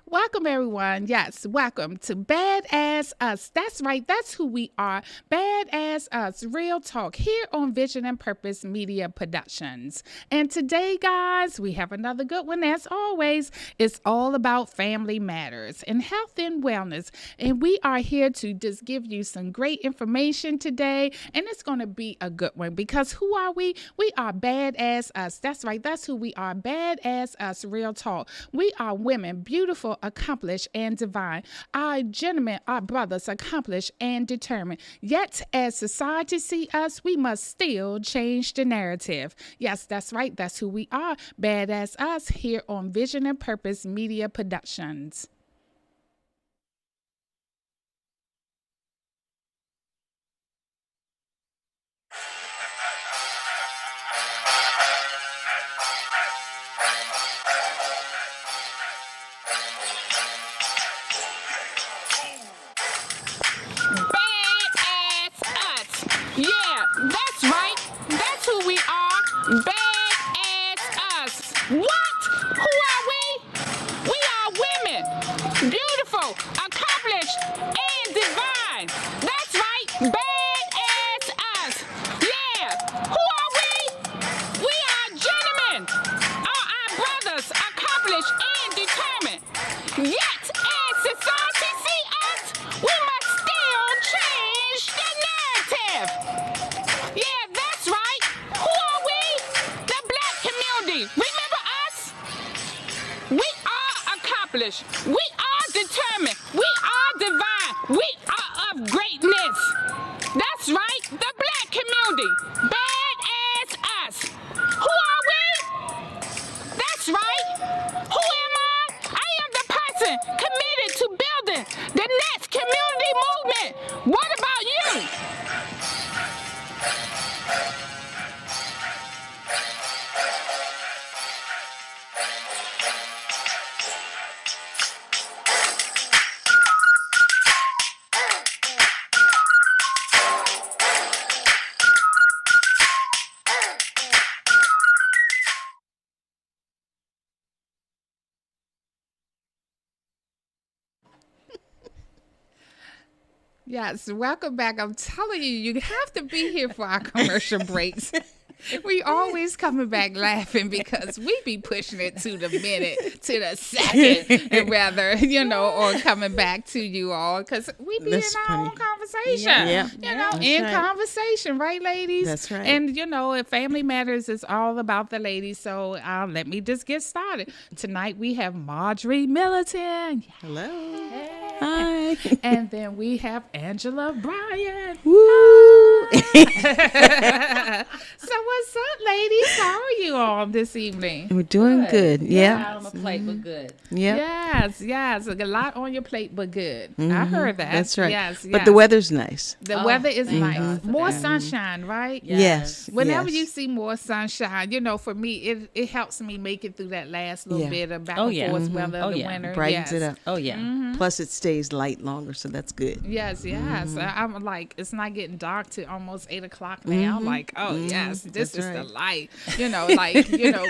Welcome, everyone. Yes, welcome to B.A.A.D.A.S.S Us. That's right. That's who we are. B.A.A.D.A.S.S Us. Real talk here on Vision and Purpose Media Productions. And today, guys, we have another good one. As always, it's all about family matters and health and wellness. And we are here to just give you some great information today. And it's going to be a good one because who are we? We are B.A.A.D.A.S.S Us. That's right. That's who we are. B.A.A.D.A.S.S Us. Real talk. We are women, beautiful, accomplished, and divine. Our gentlemen are brothers, accomplished and determined. Yet, as society see us, we must still change the narrative. Yes, that's right. That's who we are. B.A.A.D.A.S.S Us here on Vision and Purpose Media Productions. Bad ass us. Yeah, that's right. That's who we are. Bad ass us. What? Who are we? We are women. Beautiful, accomplished, and divine. That's right. Bad ass us. Yeah. Who are we? We are gentlemen. Our brothers, accomplished and determined. Yet, as society see us, we must still change the narrative. Yeah, that's right. Who are we? The black community. Remember us? We are accomplished. We are determined. We are divine. We are of greatness. That's right. The black community. Bad as us. Who are we? That's right. Who am I? I am the person committed to building the next community movement. What about you? Yes, welcome back. I'm telling you, you have to be here for our commercial breaks. We always coming back laughing because we be pushing it to the minute, to the second, and rather, or coming back to you all because we be That's in our funny. own conversation. Yeah. In right. conversation, right, ladies? That's right. And, if Family Matters is all about the ladies, so let me just get started. Tonight we have Marjorie Militant. Hello. Hi. And then we have Angela Bryan. Woo. So what's up, ladies? How are you all this evening? We're doing good. Yeah. Out on the plate, but good. Yeah. Yes. A lot on your plate, but good. I heard that. That's right. Yes. But the weather's nice. The weather is thank nice. God for More that. sunshine, right? Yes. Whenever yes. you see more sunshine, for me, it helps me make it through that last little Yeah. bit of back Oh, and yeah. forth weather of the yeah. winter. brightens it up. Oh, yeah. Plus, it stays light longer, so that's good. Yes. I'm like, it's not getting dark to almost 8 o'clock now. I'm like, oh yes, this That's is right. the light.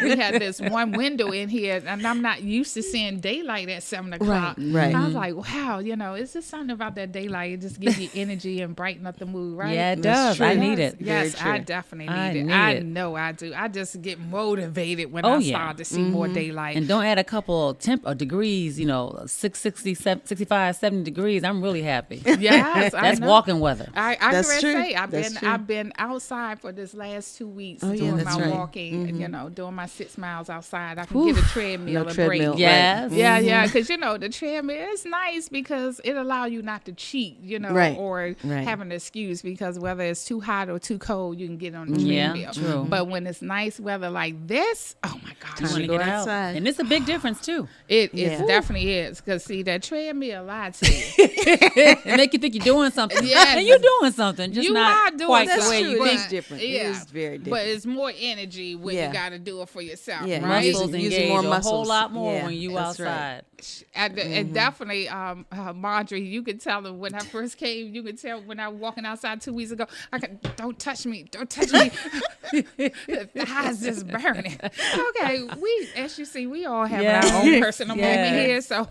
We had this one window in here, and I'm not used to seeing daylight at 7 o'clock. right. I was like, wow, it's just something about that daylight. It just gives you energy and brighten up the mood, right? Yeah, it That's does. true. I need it. Yes, Very I true. definitely I need it. need I it. know I do. I just get motivated when Oh, I yeah. start to see more daylight. And don't add a couple degrees, 65, 70 degrees. I'm really happy. Yes, I That's know. walking weather. I That's can true. say That's true. I've been outside for this last 2 weeks Oh, yeah, doing that's my right. walking, doing my 6 miles outside. I can get a treadmill No a treadmill. break. Yes. Yeah, because the treadmill is nice because it allows you not to cheat, Right. or Right. have an excuse because whether it's too hot or too cold, you can get on the Yeah, treadmill. true. But when it's nice weather like this, oh my Time gosh, to Want to go get out. outside. And it's a big difference, too. it Yeah. definitely is. Because see, that treadmill lied to you. It make you think you're doing something. Yes. And you're doing something, just You not are doing quite the That's way true. you It think. is different. It Yeah. is very different. But it's more energy when Yeah. you got to do it for yourself, Yeah. right? Muscles Using engage more a whole muscles. lot more Yeah, when you that's right. outside. And definitely, Marjorie, you could tell them when I first came. You could tell when I was walking outside 2 weeks ago. Don't touch me, don't touch me. The eyes just burning. Okay, as you see, we all have Yes. our own personal moment Yes. here. So,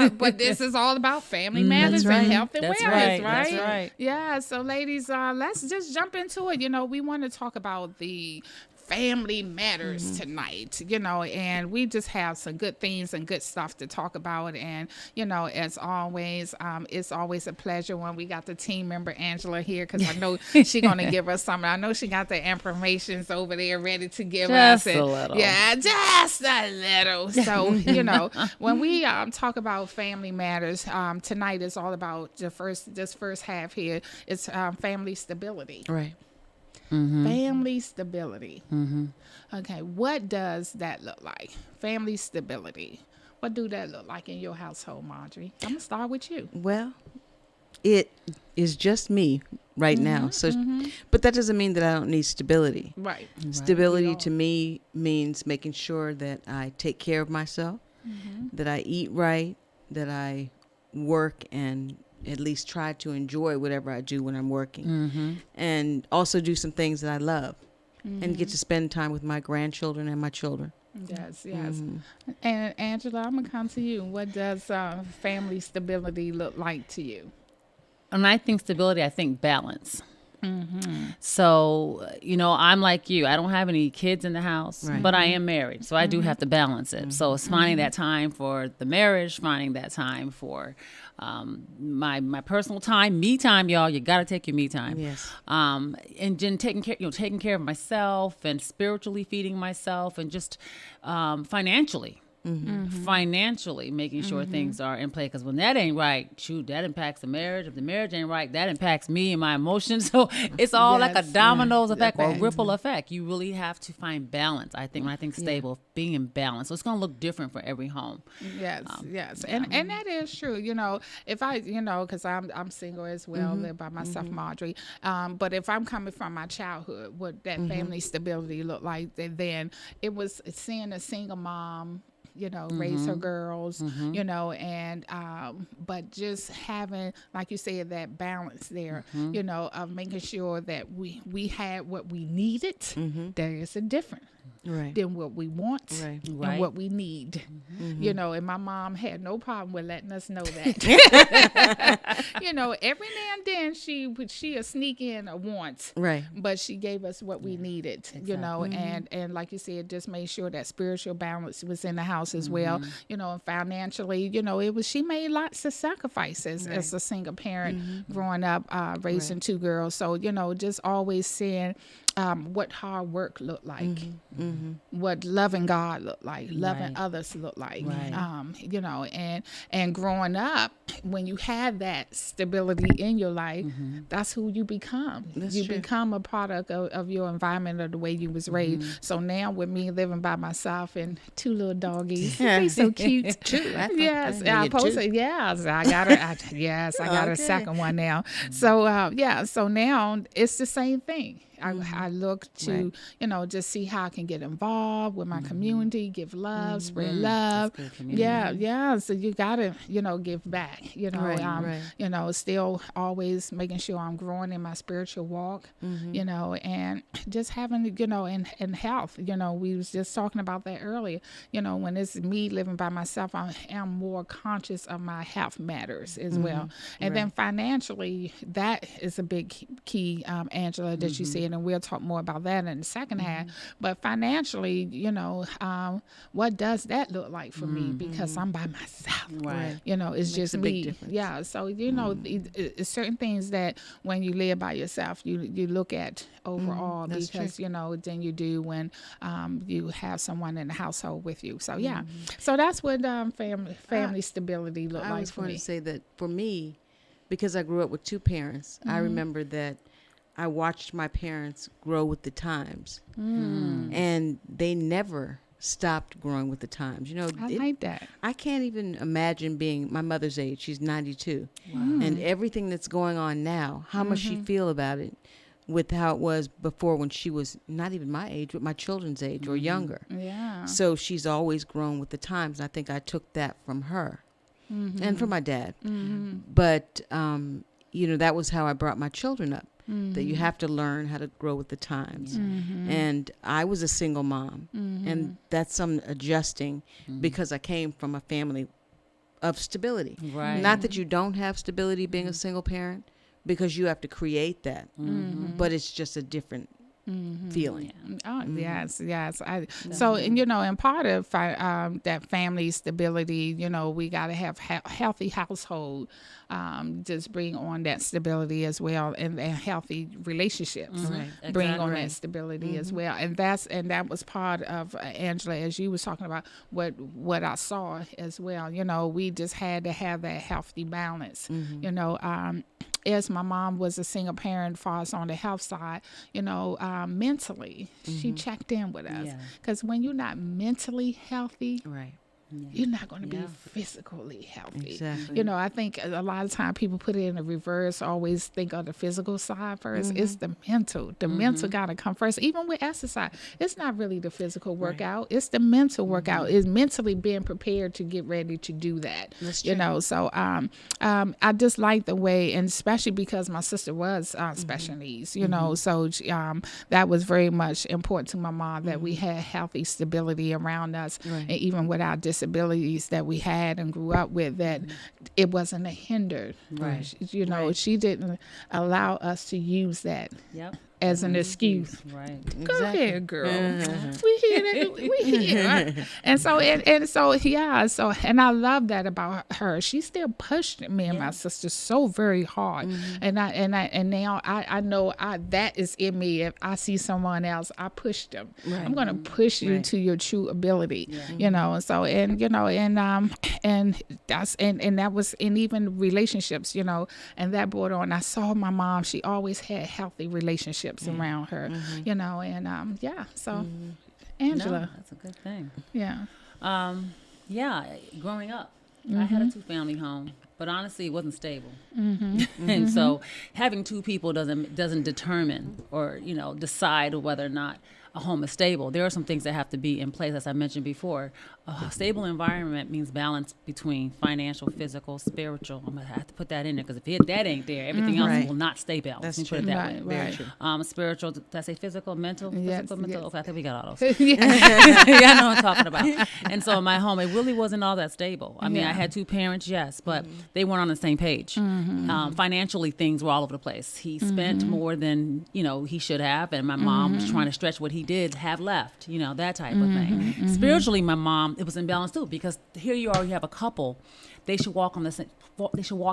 but this is all about family matters That's and right. health and That's wellness, right. right? That's right. Yeah. So, ladies, let's just jump into it. We want to talk about the family matters tonight, and we just have some good things and good stuff to talk about. And, as always, it's always a pleasure when we got the team member Angela here, because I know she's going to give us something. I know she got the informations over there ready to give us. Just a little. Yeah, just a little. So, when we talk about family matters, tonight is all about this first half here. It's family stability. Right. Family stability. Okay, what does that look like? Family stability. What do that look like in your household, Marjorie? I'm gonna start with you. Well, it is just me right now. So, but that doesn't mean that I don't need stability. Right. Stability to me means making sure that I take care of myself, that I eat right, that I work and at least try to enjoy whatever I do when I'm working, and also do some things that I love, and get to spend time with my grandchildren and my children. Yes. And Angela, I'm gonna come to you. What does family stability look like to you? When I think stability, I think balance. So, I'm like you. I don't have any kids in the house, Right. but I am married. So I do have to balance it. So it's finding that time for the marriage, finding that time for my personal time, me time, y'all. You got to take your me time. Yes. And then taking care of myself and spiritually feeding myself, and just financially. Financially making sure things are in play, because when that ain't right, shoot, that impacts the marriage. If the marriage ain't right, that impacts me and my emotions. So it's all like a Yes. dominoes effect or Right. ripple effect. You really have to find balance. I think when I think stable, being in balance. So it's going to look different for every home. Yes, and that is true. If I, because I'm single as well, live by myself, Marjorie. But if I'm coming from my childhood, what that family stability looked like, then it was seeing a single mom, raise her girls, and but just having, like you said, that balance there, of making sure that we had what we needed. There is a difference Right. than what we want Right. and Right. what we need. And my mom had no problem with letting us know that. Every now and then she'll sneak in a want. Right. But she gave us what we needed, and like you said, just made sure that spiritual balance was in the house as well, and financially, she made lots of sacrifices as a single parent growing up, raising two girls. So, just always seeing what hard work looked like, what loving God looked like, loving others looked like, and growing up, when you have that stability in your life, that's who you become. You become a product of your environment or the way you was raised. So now with me living by myself and two little doggies, they so cute. Yes, I posted. Yes, I got her. I got a second one now. So so now it's the same thing. I look to, just see how I can get involved with my community, give love, spread love. That's good community. Yeah. So you gotta, give back. Right. Still always making sure I'm growing in my spiritual walk. And just having, and health. We was just talking about that earlier. When it's me living by myself, I am more conscious of my health matters as well. And then financially, that is a big key, Angela, that you said. And we'll talk more about that in the second half. But financially, what does that look like for me? Because I'm by myself. Right. It's just a big me. difference. Yeah. So, it's certain things that when you live by yourself, you look at overall, that's because, than you do when you have someone in the household with you. So, yeah. So that's what family stability look I like was for going me. to say that for me, because I grew up with two parents, I remember that I watched my parents grow with the times, and they never stopped growing with the times. I like that. I can't even imagine being my mother's age. She's 92, and everything that's going on now. How must she feel about it? with how it was before when she was not even my age, but my children's age or younger. Yeah. So she's always grown with the times. And I think I took that from her and from my dad. But, that was how I brought my children up, that you have to learn how to grow with the times. And I was a single mom, and that's some adjusting because I came from a family of stability. Right. Not that you don't have stability being a single parent, because you have to create that, but it's just a different feeling. Oh, yes. So, and part of that family stability, we got to have healthy household, just bring on that stability as well, and healthy relationships bring on that stability as well. And that was part of Angela, as you was talking about, what I saw as well. We just had to have that healthy balance. As my mom was a single parent for us on the health side, mentally, she checked in with us. Because when you're not mentally healthy, Right. you're not going to be physically healthy. Exactly. I think a lot of time people put it in the reverse, always think of the physical side 1st. It's the mental. The mental got to come first. Even with exercise, it's not really the physical workout. It's the mental workout. It's mentally being prepared to get ready to do that. That's true. So I just like the way, and especially because my sister was special needs, so that was very much important to my mom that we had healthy stability around us, and even with our disabilities that we had and grew up with, that it wasn't a hinder. Right. She didn't allow us to use that as an excuse. Right. Go ahead, girl. We here. We here. And so and I love that about her. She still pushed me and my sister so very hard. And now I know that is in me. If I see someone else, I push them. Right. I'm gonna push you to your true ability. And so and that was in even relationships, and that brought on. I saw my mom, she always had healthy relationships around her, so Angela. No, that's a good thing. Yeah. Growing up, I had a 2-family home, but honestly, it wasn't stable. And so having 2 people doesn't determine or, decide whether or not a home is stable. There are some things that have to be in place, as I mentioned before. A stable environment means balance between financial, physical, spiritual. I'm going to have to put that in there, because if that ain't there, everything else will not stay balanced. That's Let me put it that way. Right. Very true. Spiritual, did I say physical, mental? Yes, Physical, mental? yes. Okay, I think we got all those. Yeah, I know what I'm talking about. And so in my home, it really wasn't all that stable. I mean, I had 2 parents, yes, but they weren't on the same page. Financially, things were all over the place. He spent more than, he should have, and my mom was trying to stretch what he did have left, that type of thing. Spiritually, my mom, it was imbalanced too, because here you are, you have a couple, they should walk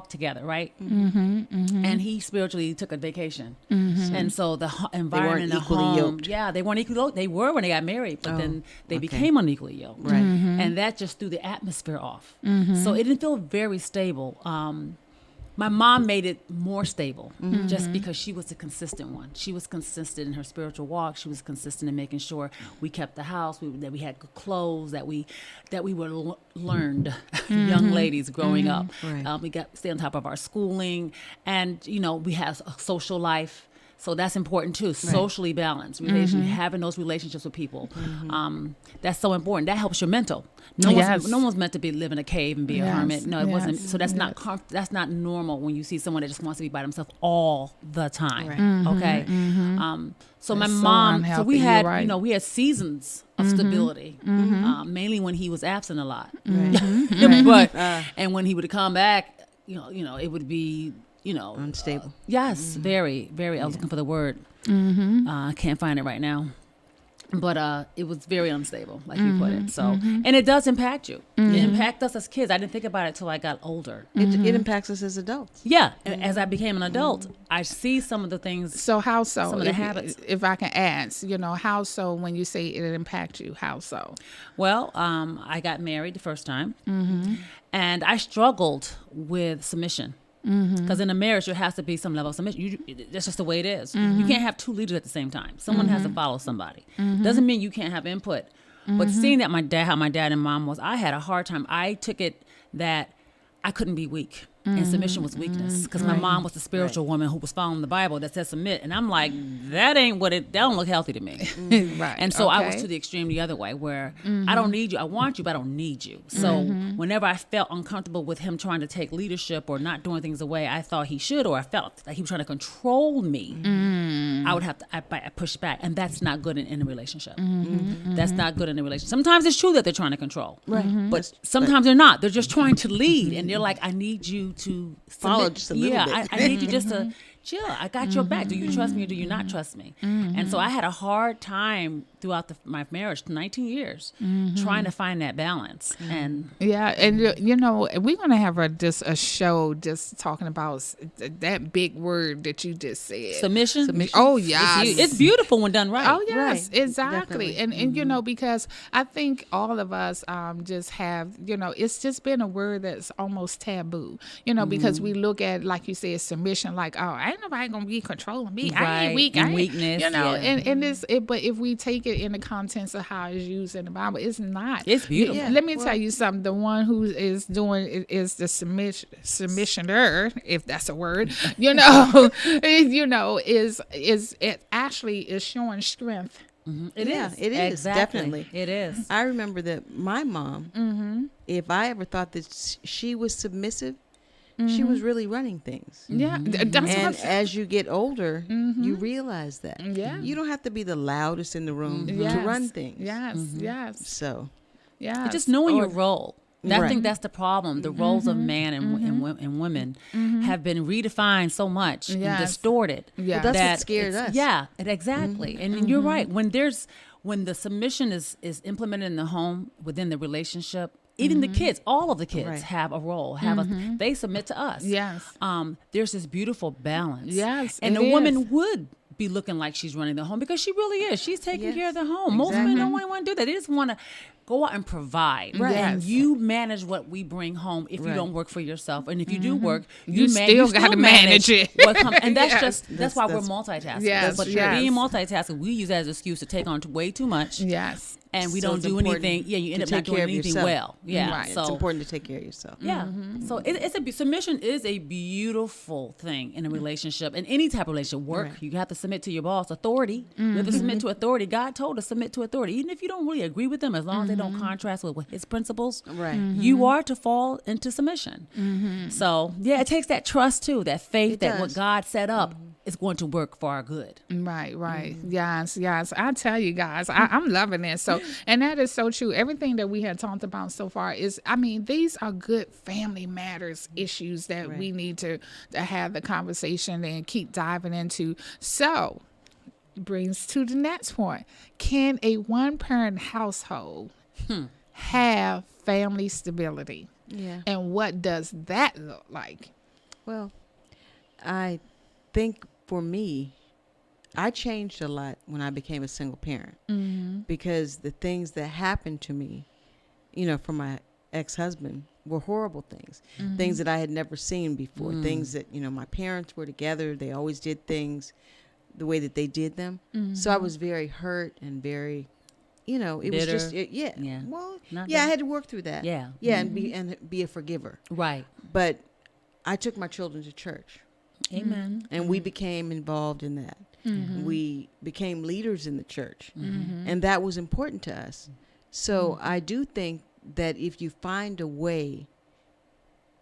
together, right? And he spiritually took a vacation, and so the environment in the home, yoked. they weren't equally yoked. They were when they got married, but then they became unequally yoked, Right. and that just threw the atmosphere off. So it didn't feel very stable. My mom made it more stable, just because she was a consistent one. She was consistent in her spiritual walk. She was consistent in making sure we kept the house, that we had good clothes, that we were learned young ladies growing up. Right. We got stay on top of our schooling, and we have a social life. So that's important too. Socially balanced, having those relationships with people. That's so important. That helps your mental. No one's meant to be live in a cave and be a hermit. No, it wasn't. So that's that's not normal when you see someone that just wants to be by themselves all the time. Right. Okay. So my That's so mom. So unhealthy. we had You're right. we had seasons of stability. Mainly when he was absent a lot. But and when he would come back, it would be. Unstable. Yes, very, very. I was looking for the word. I can't find it right now. But it was very unstable, like you put it. So, and it does impact you. It impacts us as kids. I didn't think about it till I got older. It impacts us as adults. Yeah, as I became an adult, I see some of the things. So how so? Some of the habits. If I can ask, how so when you say it impacts you, how so? Well, I got married the first time, and I struggled with submission. Because in a marriage, there has to be some level of submission. That's just the way it is. You can't have 2 leaders at the same time. Someone has to follow somebody. Doesn't mean you can't have input. But seeing that how my dad and mom was, I had a hard time. I took it that I couldn't be weak. And submission was weakness, because my mom was the spiritual woman who was following the Bible that said submit, and I'm like, that don't look healthy to me. Right. And so I was Okay. to the extreme the other way, where I don't need you, I want you, but I don't need you. So whenever I felt uncomfortable with him trying to take leadership or not doing things the way I thought he should, or I felt like he was trying to control me, I would have to I push back, and that's not good in a relationship. That's not good in a relationship. Sometimes it's true that they're trying to control, but sometimes they're not. They're just trying to lead, and they're like, I need you to Follow submit. just a little bit. I need you just to chill. I got your back. Do you trust me or do you not trust me? And so I had a hard time throughout my marriage, 19 years, trying to find that balance. And Yeah, and you know, we're gonna have a show just talking about that big word that you just said. submission. Oh yeah, It's beautiful when done right. Oh yes, Right. exactly. Definitely. And you know, because I think all of us just have, you know, it's just been a word that's almost taboo. You know, because we look at, like you said, submission, like, oh, ain't nobody gonna be controlling me. I Right. ain't weak. And I ain't, weakness, you know, yeah. and but if we take it in the contents of how it's used in the Bible, it's not. It's beautiful. Yeah. Let me tell you something. The one who is doing it is the submissioner, if that's a word. You know, you know, is it actually is showing strength. It Yeah, is. it is, Exactly. definitely. It is. I remember that my mom, if I ever thought that she was submissive, she was really running things. Yeah, that's what I'm And saying. as you get older, you realize that. Yeah. You don't have to be the loudest in the room to Yes. run things. Yes, yes, So, yes. Just knowing Or- your role. I Right. think that's the problem. The roles of man and women have been redefined so much and Yes. distorted. Yeah. Well, that's what that scared it's- us. Yeah, exactly. And you're right. When the submission is implemented in the home, within the relationship, even the kids, all of the kids Right. have a role. They submit to us. Yes. There's this beautiful balance. Yes, and it the woman is. would be looking like she's running the home, because she really is. She's taking Yes, care of the home. Most women exactly. don't want to do that. They just want to go out and provide. Right. And Yes. you manage what we bring home if you Right. don't work for yourself. And if you do work, You still gotta manage it. what comes. And that's Yes. that's why we're That's- multitasking. Yes, But yes. being multitasking, we use that as an excuse to take on way too much. Yes. And we So don't it's do important anything. Yeah, you end to up not take doing care of anything yourself. well. Yeah. Right. So it's important to take care of yourself. yeah. So submission is a beautiful thing in a relationship, in any type of relationship. Work, Right. you have to submit to your boss. Authority, you have to submit to authority. God told us submit to authority, even if you don't really agree with them, as long as they don't contrast with His principles. Right. You are to fall into submission. So yeah, it takes that trust too, that faith It that what does. God set up is going to work for our good. Right, right. Yes, yes. I tell you guys, I'm loving this. So, and that is so true. Everything that we had talked about so far is, I mean, these are good family matters issues that we need to have the conversation and keep diving into. So, brings to the next point. Can a one-parent household have family stability? Yeah. And what does that look like? Well, I think for me, I changed a lot when I became a single parent because the things that happened to me, you know, from my ex-husband were horrible things, things that I had never seen before, things that, you know, my parents were together. They always did things the way that they did them. So I was very hurt and very, you know, it Bitter. was just, yeah. Yeah. Well, Not yeah, I that- had to work through that. Yeah. Yeah. And be a forgiver. Right. But I took my children to church. Amen. And we became involved in that. We became leaders in the church. And that was important to us. So I do think that if you find a way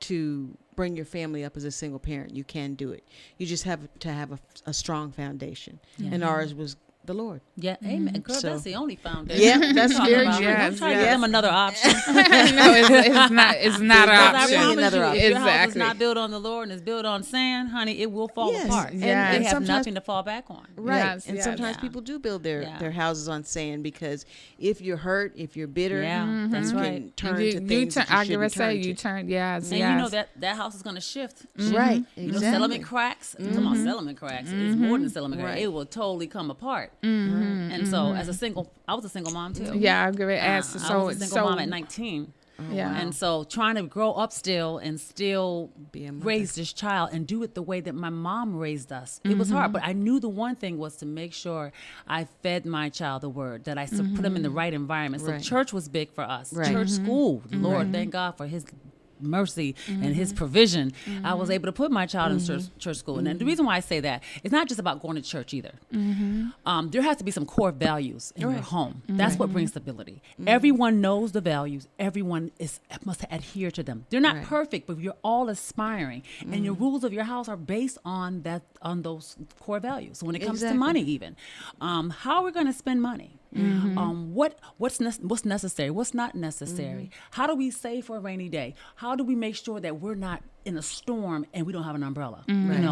to bring your family up as a single parent, you can do it. You just have to have a strong foundation. And ours was the Lord. Yeah, amen. Girl, So- that's the only foundation. Yeah, that's Talking very about. true. I'm trying to give Yes. them another option. No, it's not. It's not an Because I option. promise Another you, option. if your house is Exactly. not built on the Lord and is built on sand, honey, it will fall Yes. apart. And- They and have sometimes- nothing to fall back on. Right. Yes, and yes. sometimes Yeah. people do build their Yeah. houses on sand because if you're hurt, if you're bitter, Yeah, that's you right. can turn You to turn, things that you I shouldn't gotta say, turn you to. turn. Yes, And yes. you know that house is going to shift. Right, You know, exactly. settlement cracks. Come on, settlement cracks. It's more than settlement cracks. Right. It will totally come apart. And so, as a single, I was a single mom too. Yeah, I'm gonna ask. I So, was a single so mom at 19. yeah. And so trying to grow up still and still Be a mother. raise this child and do it the way that my mom raised us. It was hard, but I knew the one thing was to make sure I fed my child the word, that I put them in the right environment. So Right. church was big for us. Right. Church, school. Lord, thank God for his mercy and His provision, I was able to put my child in church school. And the reason why I say that, it's not just about going to church either. There has to be some core values in your home. That's what brings stability. Everyone knows the values. Everyone must adhere to them. They're not perfect, but you're all aspiring, and your rules of your house are based on those core values. So when it comes to money, even how we're going to spend money. What's necessary, what's not necessary, how do we save for a rainy day, how do we make sure that we're not in a storm and we don't have an umbrella,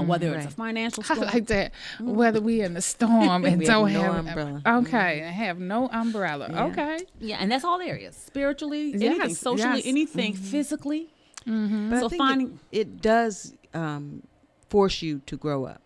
whether it's a financial storm. I like that, whether we in the storm and don't have an umbrella. Okay, have no umbrella. Okay. Yeah, and that's all areas, spiritually, anything, socially, anything, physically. But So I think finding it does force you to grow up.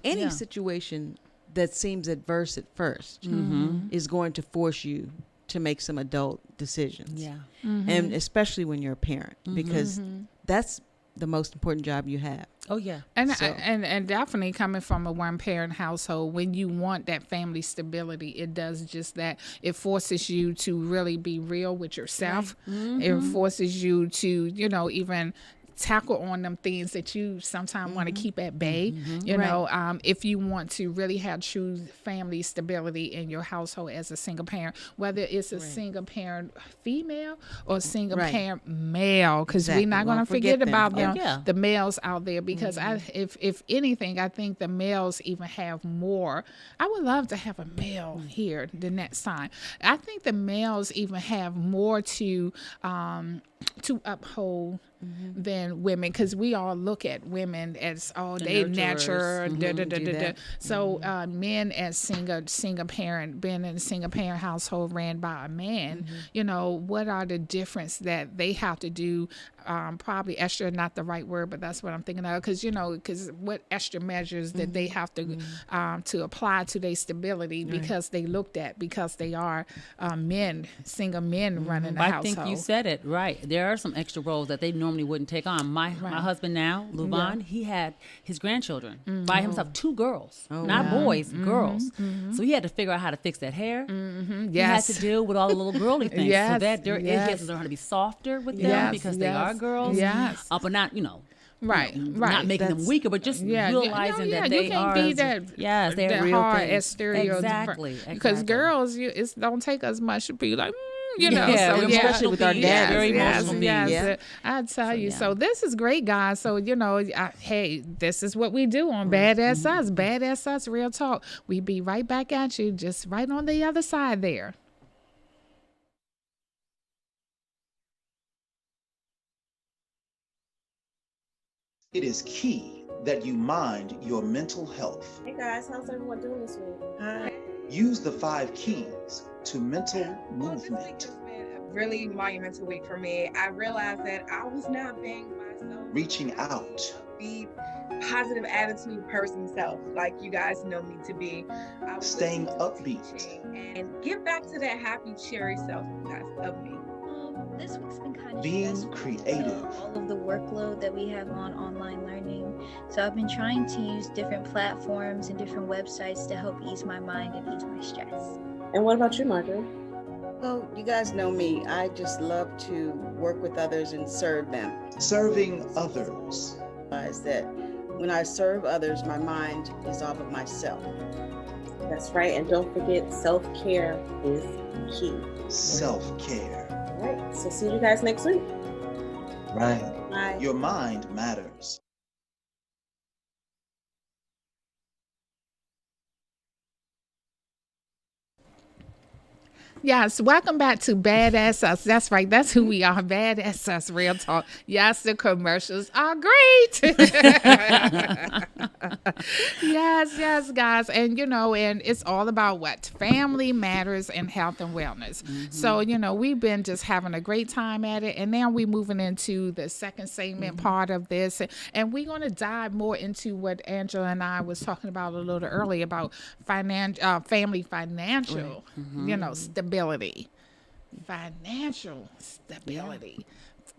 Any situation that seems adverse at 1st is going to force you to make some adult decisions. Yeah. And especially when you're a parent, because that's the most important job you have. Oh yeah. And definitely coming from a one parent household, when you want that family stability, it does just that. It forces you to really be real with yourself. It forces you to, even tackle on them things that you sometimes want to keep at bay. You know, if you want to really have true family stability in your household as a single parent, whether it's a single parent female or single parent male, because we're not going to forget about them, the males out there, because if anything, I think the males even have more. I would love to have a male here the next time. I think the males even have more to uphold than women, because we all look at women as they natural. So men as single parent, being in a single parent household ran by a man, what are the difference that they have to do? Probably extra, not the right word, but that's what I'm thinking of, because what extra measures that they have to apply to their stability, because they because they are single men running the household. I think you said it right. There are some extra roles that they normally wouldn't take on. My husband now, Luvan, he had his grandchildren by himself, 2 girls, not boys, girls. So he had to figure out how to fix that hair. He had to deal with all the little girly things. So that he has to learn how to be softer with them, because they are girls. But not, not making them weaker, but just realizing that they are. You can't be that. They're that real hard things. as stereotypes. Exactly. Because girls, it don't take us much to be like. Especially with our dads. Very emotional beings. I tell you. So this is great, guys. So, hey, this is what we do on B.A.A.D.A.S.S Us. B.A.A.D.A.S.S Us, real talk. We be right back at you, just right on the other side there. It is key that you mind your mental health. Hey guys, how's everyone doing this week? Hi. Use the 5 keys to mental movement. This week has been a really monumental week for me. I realized that I was not being myself. Reaching out. Be positive attitude person self, like you guys know me to be. Staying upbeat. And give back to that happy, cheery self you guys of me. This week's been kind of being stressful, creative. All of the workload that we have on online learning. So I've been trying to use different platforms and different websites to help ease my mind and ease my stress. And what about you, Marjorie? Well, you guys know me. I just love to work with others and serve them. Serving others. Is that when I serve others, my mind is off of myself. That's right. And don't forget, self-care is key. Self-care. All right. So see you guys next week. Right. Bye. Your mind matters. Yes, welcome back to B.A.A.D.A.S.S Us. That's right. That's who we are. B.A.A.D.A.S.S Us, real talk. Yes, the commercials are great. yes, guys. And, and it's all about what? Family matters and health and wellness. So, we've been just having a great time at it. And now we're moving into the second segment part of this. And we're going to dive more into what Angela and I was talking about a little earlier about family financial, stability. Financial stability.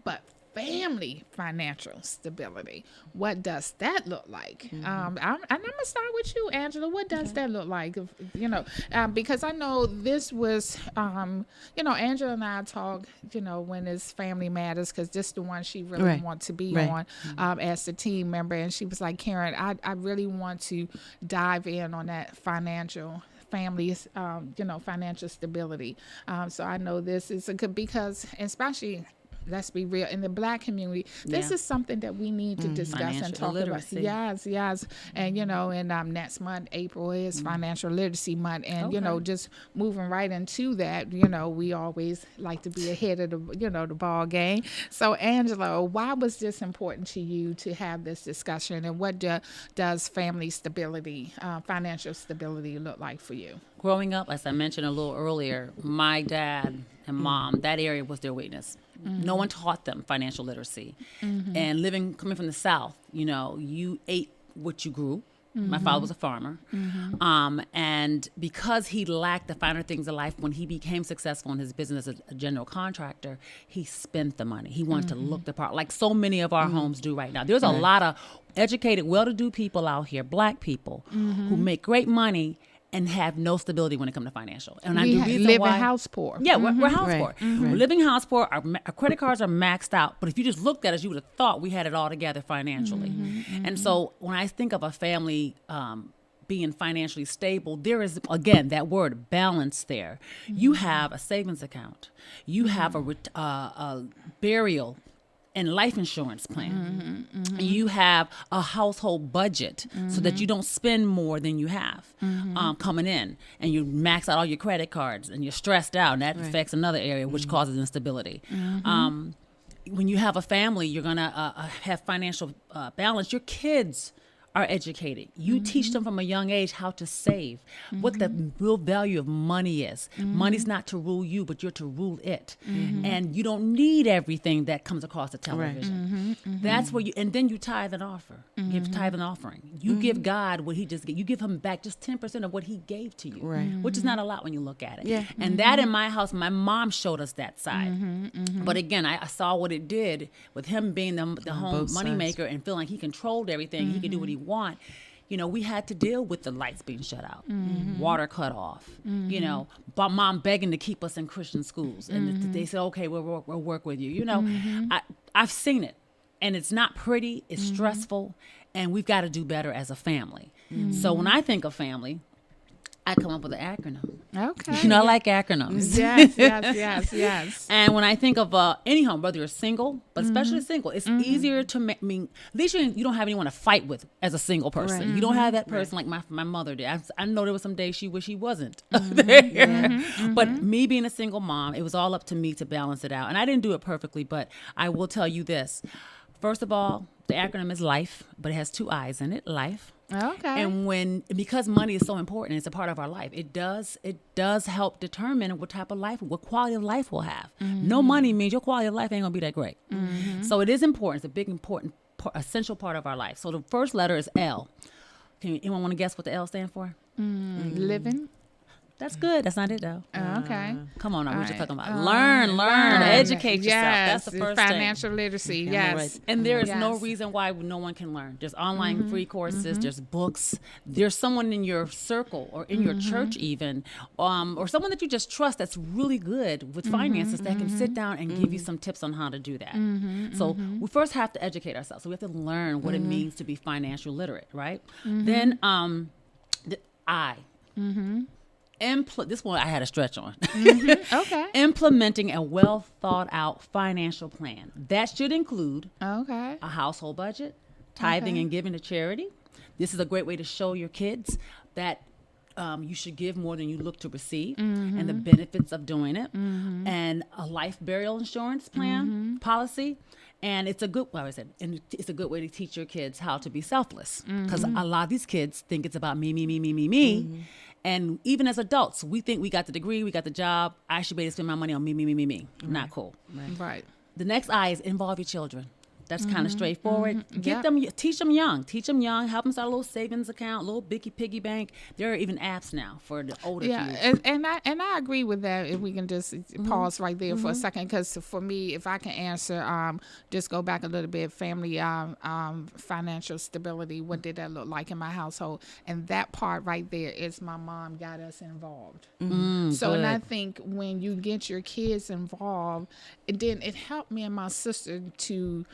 But family financial stability. What does that look like? I'm gonna start with you, Angela. What does that look like? Because I know this was, Angela and I talk, when it's Family Matters, because this is the one she really wants to be on as a team member. And she was like, Karen, I really want to dive in on that families, financial stability. So I know this is a good, because especially, let's be real, in the Black community, this is something that we need to discuss and talk literacy. about. Yes. And, and next month, April is Financial Literacy Month. And, just moving right into that, we always like to be ahead of the ball game. So, Angela, why was this important to you to have this discussion? And what does family stability, financial stability look like for you? Growing up, as I mentioned a little earlier, my dad and mom, that area was their weakness. No one taught them financial literacy. And coming from the South, you ate what you grew. My father was a farmer. And because he lacked the finer things of life, when he became successful in his business as a general contractor, he spent the money. He wanted to look the part, like so many of our homes do right now. There's a lot of educated, well-to-do people out here, Black people, who make great money and have no stability when it comes to financial. And we live in house poor. Yeah, we're house poor. We're living house poor. Our credit cards are maxed out. But if you just looked at us, you would have thought we had it all together financially. And so when I think of a family being financially stable, there is, again, that word balance there. You have a savings account. You have a burial and life insurance plan. You have a household budget so that you don't spend more than you have coming in, and you max out all your credit cards and you're stressed out, and that affects another area, which causes instability. When you have a family, you're gonna have financial balance. Your kids are educated. You teach them from a young age how to save, what the real value of money is. Money's not to rule you, but you're to rule it. And you don't need everything that comes across the television. That's where and then you tithe and offer. Give tithe and offering. You give God what he just gave. You give him back just 10% of what he gave to you, which is not a lot when you look at it. And that in my house, my mom showed us that side. But again, I saw what it did with him being the home moneymaker and feeling like he controlled everything. He could do what he want. We had to deal with the lights being shut out, water cut off, but mom begging to keep us in Christian schools. And they said, okay, we'll work with you. I've seen it, and it's not pretty, it's stressful, and we've got to do better as a family. So when I think of family, I come up with an acronym. Okay. I like acronyms. Yes. And when I think of any home, whether you're single, but especially single, it's easier to at least you don't have anyone to fight with as a single person. You don't have that person like my mother did. I know there was some days she wished he wasn't there. But me being a single mom, it was all up to me to balance it out. And I didn't do it perfectly, but I will tell you this. First of all, the acronym is LIFE, but it has 2 I's in it, life. Okay. And because money is so important, it's a part of our life. It does help determine what type of life, what quality of life we'll have. No money means your quality of life ain't gonna be that great. So it is important. It's a big, important, essential part of our life. So the first letter is L. Anyone want to guess what the L stand for? Living. That's good. That's not it though. Okay. Come on, now, what you talking about? Learn. Educate yourself. Yes. That's the first financial thing. literacy. Okay, Yes. right. And there is no reason why no one can learn. There's online free courses. There's books. There's someone in your circle or in your church even, or someone that you just trust that's really good with finances that can sit down and give you some tips on how to do that. So we first have to educate ourselves. So we have to learn what it means to be financial literate, right? Then the I. This one I had a stretch on. Okay. Implementing a well thought out financial plan. That should include Okay. a household budget, tithing and giving to charity. This is a great way to show your kids that you should give more than you look to receive and the benefits of doing it. And a life burial insurance plan policy. And it's a good, it's a good way to teach your kids how to be selfless, because a lot of these kids think it's about me. And even as adults, we think we got the degree, we got the job. I should be able to spend my money on me. Not cool. Right. The next I is involve your children. That's kind of straightforward. Teach them young. Help them start a little savings account, a little piggy bank. There are even apps now for the older kids. and I agree with that. If we can just pause right there for a second, because for me, if I can answer, just go back a little bit. Family, financial stability. What did that look like in my household? And that part right there is my mom got us involved. So, and I think when you get your kids involved, it helped me and my sister to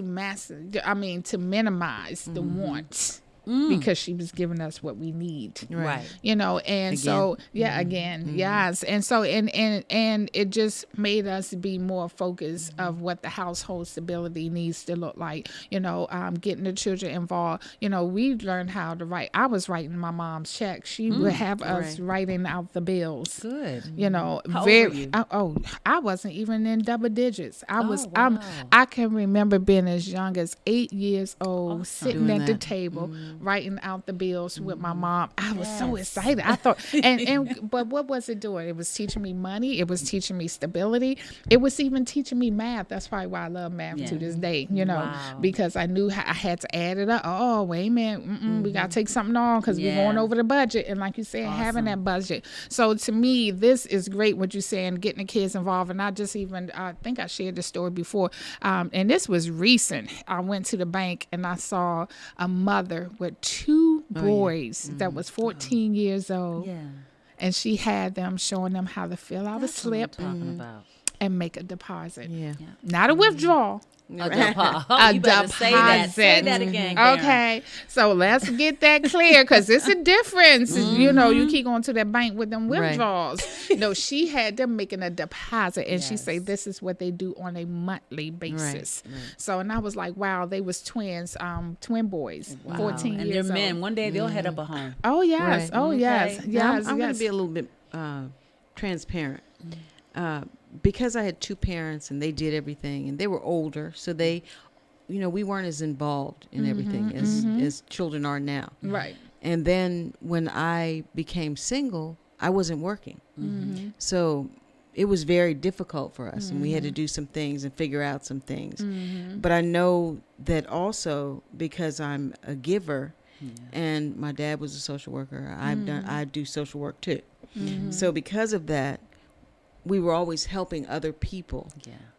minimize the wants. Because she was giving us what we need, right? And again. So yes, and so and it just made us be more focused of what the household stability needs to look like. Getting the children involved. We learned how to write. I was writing my mom's checks. She would have us writing out the bills. Good. How old were you? I wasn't even in double digits. I can remember being as young as 8 years old, sitting at the table. Writing out the bills with my mom. I was so excited. I thought, but what was it doing? It was teaching me money. It was teaching me stability. It was even teaching me math. That's probably why I love math to this day, because I knew I had to add it up. Oh, wait a minute. We got to take something on because we're going over the budget. And like you said, having that budget. So to me, this is great what you're saying, getting the kids involved. And I think I shared this story before. And this was recent. I went to the bank and I saw a mother with 2 boys that was 14 years old. Yeah. And she had them showing them how to fill out a slip and make a deposit. Yeah. Not a withdrawal. A deposit. You better say that. Say that again, Karen. Okay. So let's get that clear because it's a difference. You keep going to that bank with them withdrawals. No, she had them making a deposit and she said this is what they do on a monthly basis. Right. So, and I was like, wow, they was twins, twin boys, 14 years old. And they're men. One day they'll head up a home. Oh, yes. Right. Oh, yes. Okay. Yes. I'm going to be a little bit transparent. Because I had 2 parents and they did everything and they were older, so they, we weren't as involved in everything as children are now. Right. And then when I became single, I wasn't working. So it was very difficult for us and we had to do some things and figure out some things. But I know that also because I'm a giver and my dad was a social worker, I do social work too. So because of that, we were always helping other people,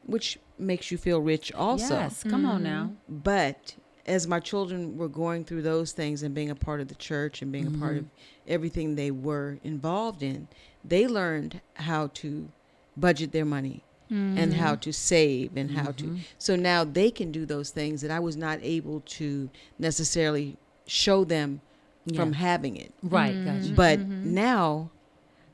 which makes you feel rich also. Yes, come on now. But as my children were going through those things and being a part of the church and being a part of everything they were involved in, they learned how to budget their money and how to save and how to. So now they can do those things that I was not able to necessarily show them from having it. Right, gotcha. But now,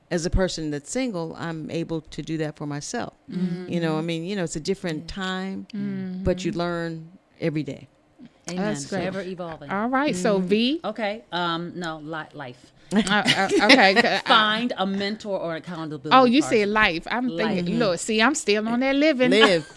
as a person that's single, I'm able to do that for myself. It's a different time, but you learn every day. Amen. That's great. Ever evolving. All right. So V. Okay. No, life. Okay. Find a mentor or accountability. Oh, you said life. I'm thinking. Look, see, I'm still on that living. Live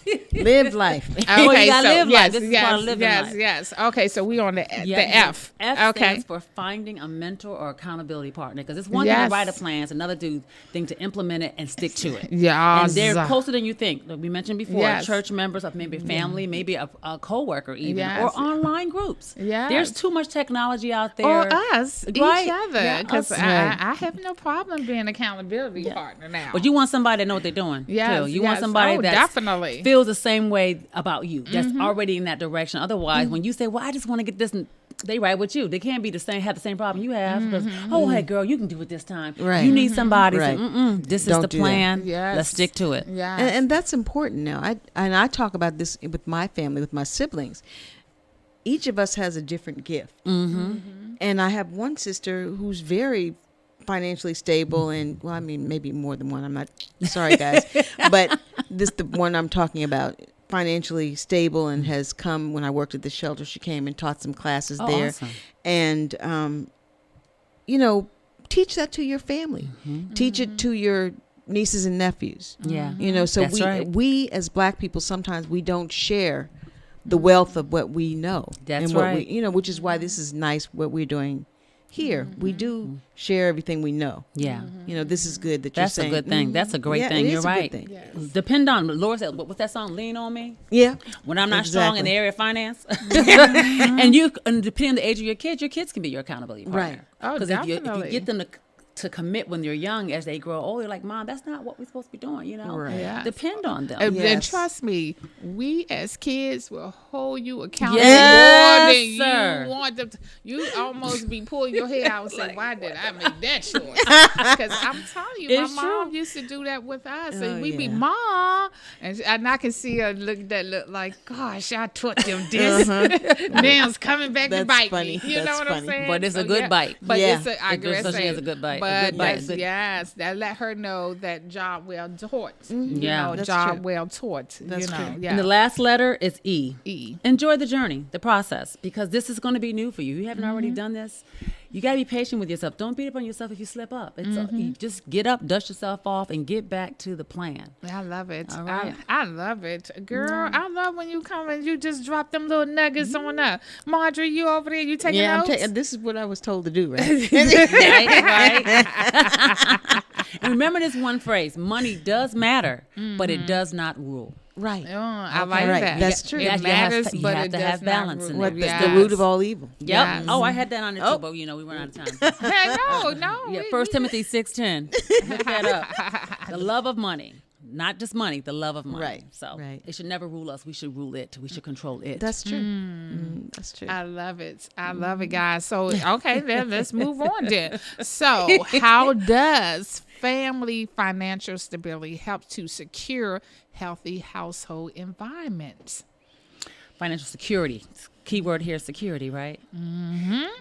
life. Okay, you gotta live life. This is yes, part of living life. Yes. Okay, so we on the F. F stands for finding a mentor or accountability partner, because it's one thing to write a plan, it's another thing to implement it and stick to it. Yeah, and they're closer than you think. Like we mentioned before, church members, of maybe family, maybe a coworker even, or online groups. Yeah, there's too much technology out there. Or us, each other. Because I have no problem being an accountability partner now. But you want somebody to know what they're doing. Too. You want somebody that definitely feels the same way about you. That's already in that direction. Otherwise, when you say, "Well, I just want to get this," they right with you. They can't be have the same problem you have. Hey, girl, you can do it this time. Right. You need somebody. Right. This is the plan. Yes. Let's stick to it. Yeah. And that's important now. I talk about this with my family, with my siblings. Each of us has a different gift. And I have one sister who's very financially stable and, maybe more than one. I'm not, sorry guys. But the one I'm talking about, financially stable and has come when I worked at the shelter. She came and taught some classes there. Awesome. And, teach that to your family. Teach it to your nieces and nephews. Yeah. So That's we as Black people, sometimes we don't share the wealth of what we know. That's and what right. which is why this is nice what we're doing here. We do share everything we know. Yeah. You know, this is good that That's you're a saying. good thing. That's a great Yeah, thing. it You're is a good right. thing. Yes. Depend on, Laura said, what's that song? Lean on me. Yeah. When I'm not strong in Exactly. the area of finance. And depending on the age of your kids can be your accountability partner. Right. Oh, Because if you definitely. get them to commit when they're young, as they grow older, like, Mom, that's not what we're supposed to be doing, you know? Right. Yes. Depend on them. And Yes. trust me, we as kids will hold you accountable Yes, more than sir. you want them to. You almost be pulling your hair out and say, why did I make that choice? Because I'm telling you, It's my mom true. used to do that with us. Oh, And we'd be, yeah. Mom. And I can see her look like, gosh, I taught them this. Now it's coming back to That's bite funny. me. You know That's what I'm funny. saying? But it's a good bite. But Yeah. it's a, I It just guess such as a good bite. A But good bite. that's, yes, that let her know that job well taught. Yeah. You know, That's job true. well taught. That's you know, true. yeah. And the last letter is E. E. Enjoy the journey, the process, because this is going to be new for you. You haven't already done this. You got to be patient with yourself. Don't beat up on yourself if you slip up. It's you just get up, dust yourself off, and get back to the plan. I love it. All right. I love it. Girl, I love when you come and you just drop them little nuggets on up. Marjorie, you over there, you taking Yeah, notes? this is what I was told to do, right? Right? And remember this one phrase: money does matter, but it does not rule. Right. Oh, I like Right. that. That's true. It You have to- matters, you but have it to does have not balance in rule. What, it. that's the root of all evil. Yep. Yes. Oh, I had that on it too, but we run out of time. Hey, no. Yeah, 1 Timothy 6:10. Look that up. The love of money. Not just money, the love of money. Right, So right. it should never rule us. We should rule it. We should control it. That's true. That's true. I love it. I love it, guys. So, okay, then let's move on then. So, how does family financial stability help to secure healthy household environments? Financial security. Key word here is security, right?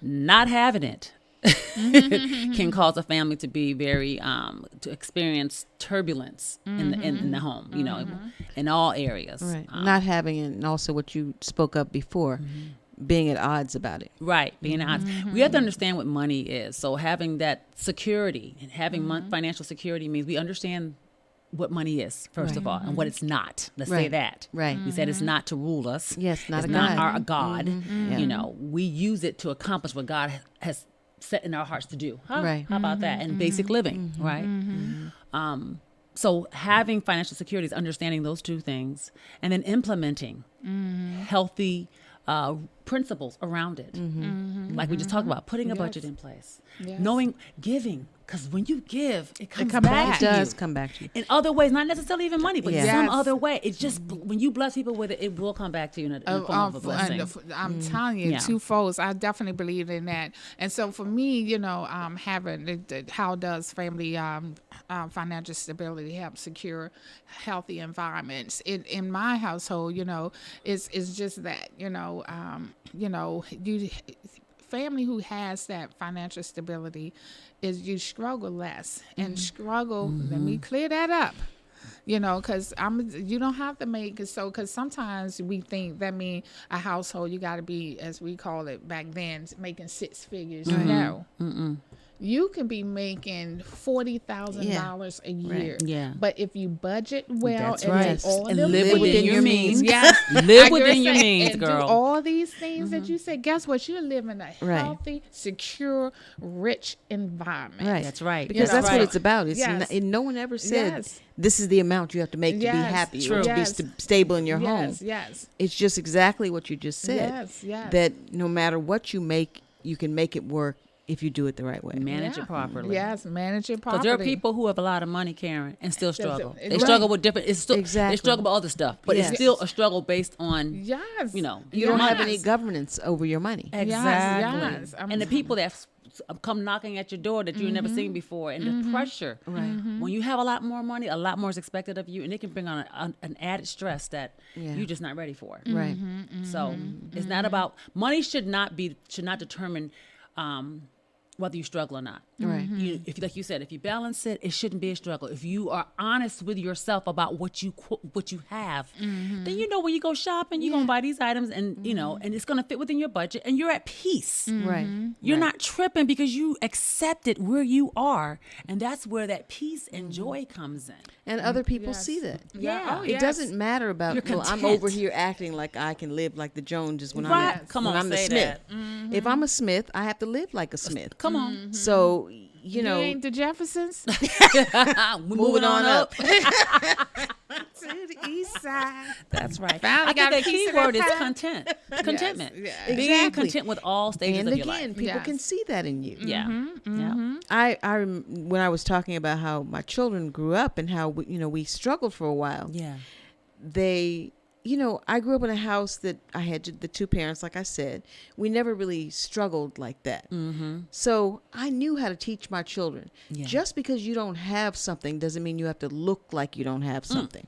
Not having it can cause a family to be very to experience turbulence in the home, you know, in all areas. Right. Not having it, and also what you spoke up before, being at odds about it. Right, being odds. We have to understand what money is. So having that security and having financial security means we understand what money is, first of all, and what it's not. Let's say Right. that. Right. We said it's not to rule us. Yes, not it's a not God. our God. Yeah. You know, we use it to accomplish what God has set in our hearts to do. Huh? Right. How about that? And basic living, right? So having financial security is understanding those two things and then implementing healthy principles around it. Like we just talked about, putting a budget in place, Yes. knowing giving, because when you give, it comes come back back. to It does you. come back to you. In other ways, not necessarily even money, but Yeah. some Yes. other way. It's just when you bless people with it, it will come back to you in the form of a blessing. I'm telling you, Yeah. twofold. I definitely believe in that. And so for me, you know, having how does family financial stability help secure healthy environments in my household? You know, it's just that you family who has that financial stability is you struggle less and struggle. Let me clear that up. You know, because you don't have to make it so, because sometimes we think that mean a household, you got to be, as we call it back then, making six figures. No. You can be making $40,000 a year. Yeah. But if you budget well That's and right. do all And them live things, within your means. yes, Live I within can your say, means, and girl. do all these things that you said. Guess what? You're living a Right. healthy, secure, rich environment. Right. That's right. Because know, that's right. what it's about. It's Yes. no one ever said Yes. this is the amount you have to make to be Yes. happy True. or to be Yes. stable in your home. Yes, yes. It's just exactly what you just said. Yes, yes. That no matter what you make, you can make it work if you do it the right way. Manage Yeah. it properly. Yes, manage it properly. Because there are people who have a lot of money, Karen, and still struggle. They Right. struggle with different. It's still, Exactly. They struggle with other stuff, but Yes. it's still a struggle based on Yes. you know. You don't have any Yes. governance over your money. Exactly. yes. And the people that come knocking at your door that you've never seen before, and the pressure. Right. When you have a lot more money, a lot more is expected of you, and it can bring on an added stress that Yeah. you're just not ready for. Right. So it's not about money. Should not determine whether you struggle or not. Right. If like you said, if you balance it, it shouldn't be a struggle. If you are honest with yourself about what you have, then you know when you go shopping, you're gonna buy these items, and you know, and it's gonna fit within your budget, and you're at peace. Right. You're Right. not tripping because you accepted where you are, and that's where that peace and joy comes in. And other people see that. Yeah. Oh, It yes. doesn't matter about, You're well, I'm content. over here acting like I can live like the Joneses when Right. I'm, Come when on, I'm the say Smith. that. If I'm a Smith, I have to live like a Smith. Come on, So, you know, You ain't the Jeffersons. we're moving on up. To the east side. That's right. Finally I got a think the piece key of that word is pie. content. Contentment. Yeah. Being Exactly. content with all stages and of your again, life. people Yes. can see that in you. Yeah. Yeah. When I was talking about how my children grew up and how we struggled for a while. Yeah. They, I grew up in a house that I had the two parents, like I said. We never really struggled like that. Mm-hmm. So I knew how to teach my children. Yeah. Just because you don't have something doesn't mean you have to look like you don't have something.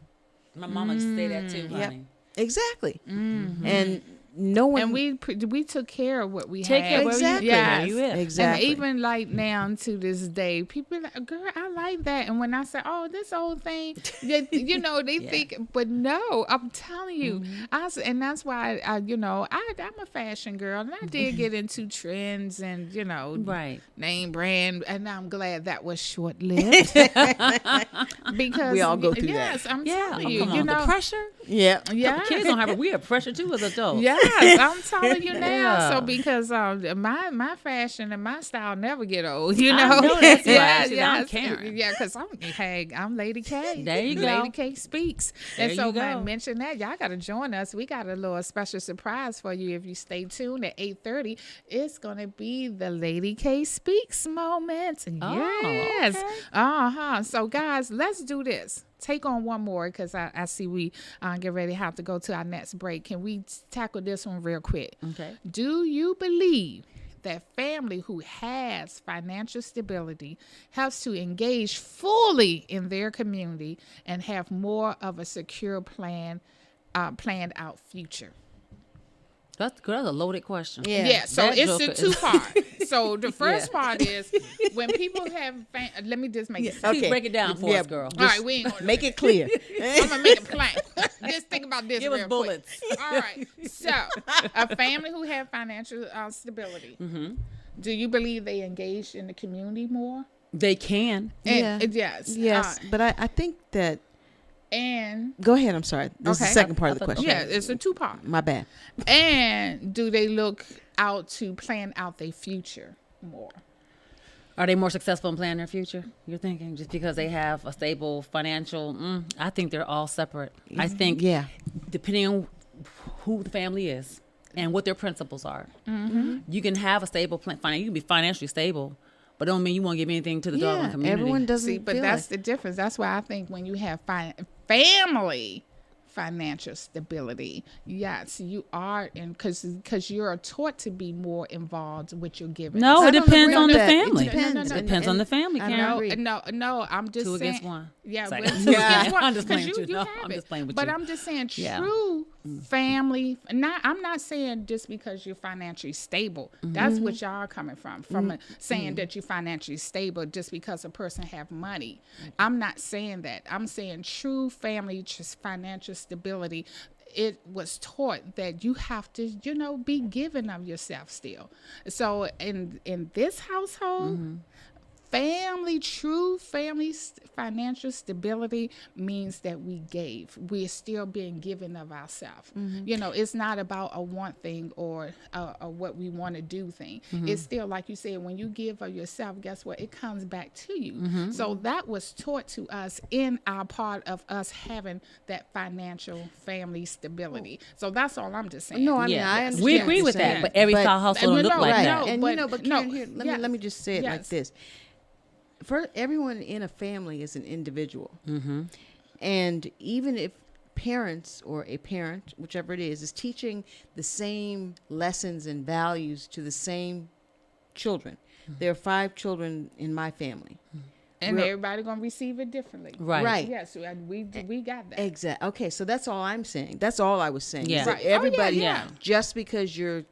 My mama used to say that too, Yep. honey. Exactly. And no one. And we took care of what we Take had. care of where Exactly. you, Yes. where you is. Exactly. And even like now to this day, people are like, girl, I like that. And when I say, oh, this old thing, they think, but no, I'm telling you. And that's why, I'm a fashion girl. And I did get into trends and, Right. name brand. And I'm glad that was short lived. Because We all go through that. yes, I'm Yeah. telling Oh, you. come You on. know, The pressure. Yeah. yeah. Kids don't have it. We have pressure too as adults. Yes, I'm telling you now. Yeah. So because my fashion and my style never get old, you I know. know that's right. Yeah, See, I'm Karen. Yeah, because I'm Lady K. There you go. Lady K speaks. And There so you when I go. mentioned that, y'all got to join us. We got a little special surprise for you if you stay tuned at 8:30. It's gonna be the Lady K speaks moment. Oh, Yes. okay. So guys, let's do this. Take on one more because I see we get ready to have to go to our next break. Can we tackle this one real quick? Okay. Do you believe that family who has financial stability has to engage fully in their community and have more of a secure planned out future? That's a loaded question. Yeah. Yeah, so That it's joker a is- two-part. So the first part is when people have let me just make it simple. Please break it down for us, girl. All right, we ain't gonna Make it clear. I'm gonna make it plain. Just think about this Give us real bullets. quick. All right. So, a family who have financial stability. Do you believe they engage in the community more? They can. And, yes. Yes. But I think that. And Go ahead. I'm sorry. This is the Okay. second part of the question. yeah, it's a two-part. My bad. And do they look out to plan out their future more? Are they more successful in planning their future? You're thinking just because they have a stable financial? I think they're all separate. I think Yeah. depending on who the family is and what their principles are, you can have a stable plan. You can be financially stable, but don't mean you won't give anything to the doggone Yeah. community. Everyone doesn't. See, but feel that's like, the difference. That's why I think when you have family financial stability, yes, you are in because you're taught to be more involved with your giving. No, I it don't depends agree on with the that. family. It depends. No, It depends on the family, I Karen. don't agree. No, I'm just Two saying. against one. Yeah, Sorry. well, Two two against- against one. I'm just 'cause playing with you. No, have I'm it. just playing with but you. I'm just saying, Yeah. true family. I'm not saying just because you're financially stable. That's what y'all are coming from saying that you're financially stable just because a person have money. I'm not saying that. I'm saying true family, just financial stability. It was taught that you have to, be giving of yourself still. So in this household, true family financial stability means that we gave. We're still being given of ourselves. It's not about a want thing or a what we want to do thing. It's still, like you said, when you give of yourself, guess what? It comes back to you. So that was taught to us in our part of us having that financial family stability. So that's all I'm just saying. No, I mean, Yeah. I We understand what agree you're with saying, that, but every household don't look like right. that. And but- but no, Karen, here, yes. let me just say it like Yes. this. For everyone in a family is an individual, and even if parents or a parent, whichever it is teaching the same lessons and values to the same children. There are 5 children in my family. And We're- everybody gonna receive it differently. Right. Right. Yes, and we got that. Exactly. Okay, so that's all I'm saying. That's all I was saying. Yeah. Is that Right. Oh, yeah, everybody, yeah. just because you're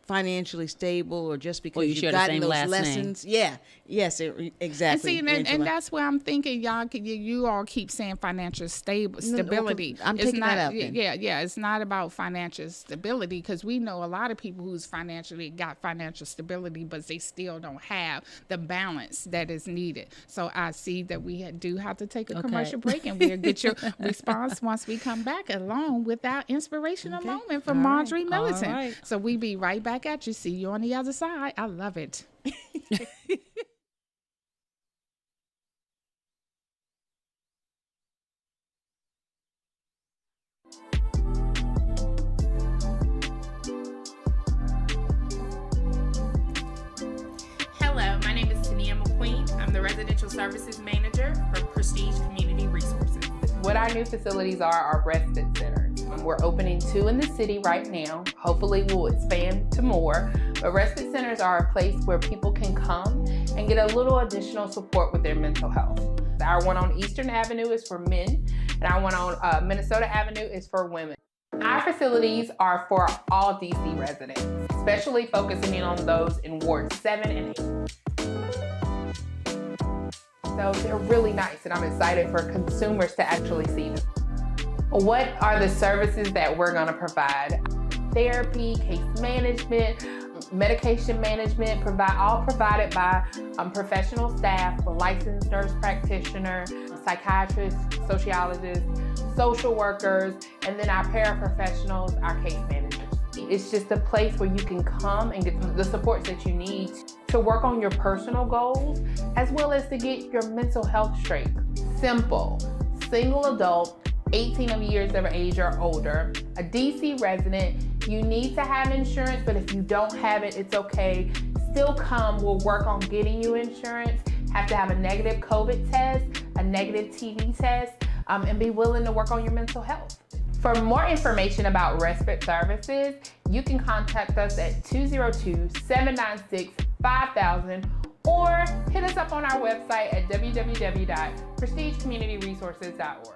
financially stable or just because you you've share the gotten same those last name. lessons. Yeah. Yes, exactly. And Angela. that's where I'm thinking, y'all. You all keep saying financial stability. I'm It's taking not, that out then. Yeah. It's not about financial stability, because we know a lot of people who's financially got financial stability, but they still don't have the balance that is needed. So I see that we do have to take a commercial break, and we'll get your response once we come back, along with our inspirational moment from Marjorie Militant. All right. So we be right back at you. See you on the other side. I love it. Hello, my name is Tania McQueen. I'm the Residential Services Manager for Prestige Community Resources. What our new facilities are respite centers. We're opening 2 in the city right now. Hopefully we'll expand to more. But respite centers are a place where people can come and get a little additional support with their mental health. Our one on Eastern Avenue is for men, and our one on Minnesota Avenue is for women. Our facilities are for all DC residents, especially focusing in on those in Wards 7 and 8. So they're really nice, and I'm excited for consumers to actually see them. What are the services that we're going to provide? Therapy, case management, medication management, all provided by professional staff, a licensed nurse practitioner, psychiatrists, sociologists, social workers, and then our paraprofessionals, our case managers. It's just a place where you can come and get the supports that you need to work on your personal goals, as well as to get your mental health straight. Simple, single adult, 18 years of age or older, a DC resident. You need to have insurance, but if you don't have it, it's okay. Still come, we'll work on getting you insurance. Have to have a negative COVID test, a negative TB test, and be willing to work on your mental health. For more information about respite services, you can contact us at 202-796-5000 or hit us up on our website at www.prestigecommunityresources.org.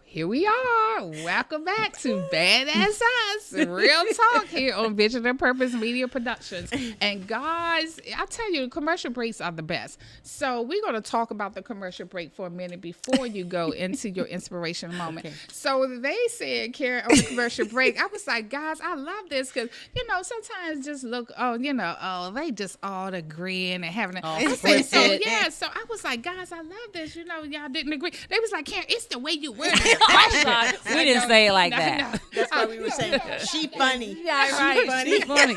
Here we are. Welcome back to B.A.A.D.A.S.S Us. Real talk here on Vision and Purpose Media Productions. And guys, I tell you, commercial breaks are the best. So we're going to talk about the commercial break for a minute before you go into your inspirational moment. Okay. So they said, Karen, on the commercial break, I was like, guys, I love this because, sometimes just look, they just all agreeing and having a... I said, so I was like, guys, I love this. Y'all didn't agree. They was like, Karen, it's the way you word it. We didn't say it like that. No. That's why we were saying she funny. Yeah, right. She funny.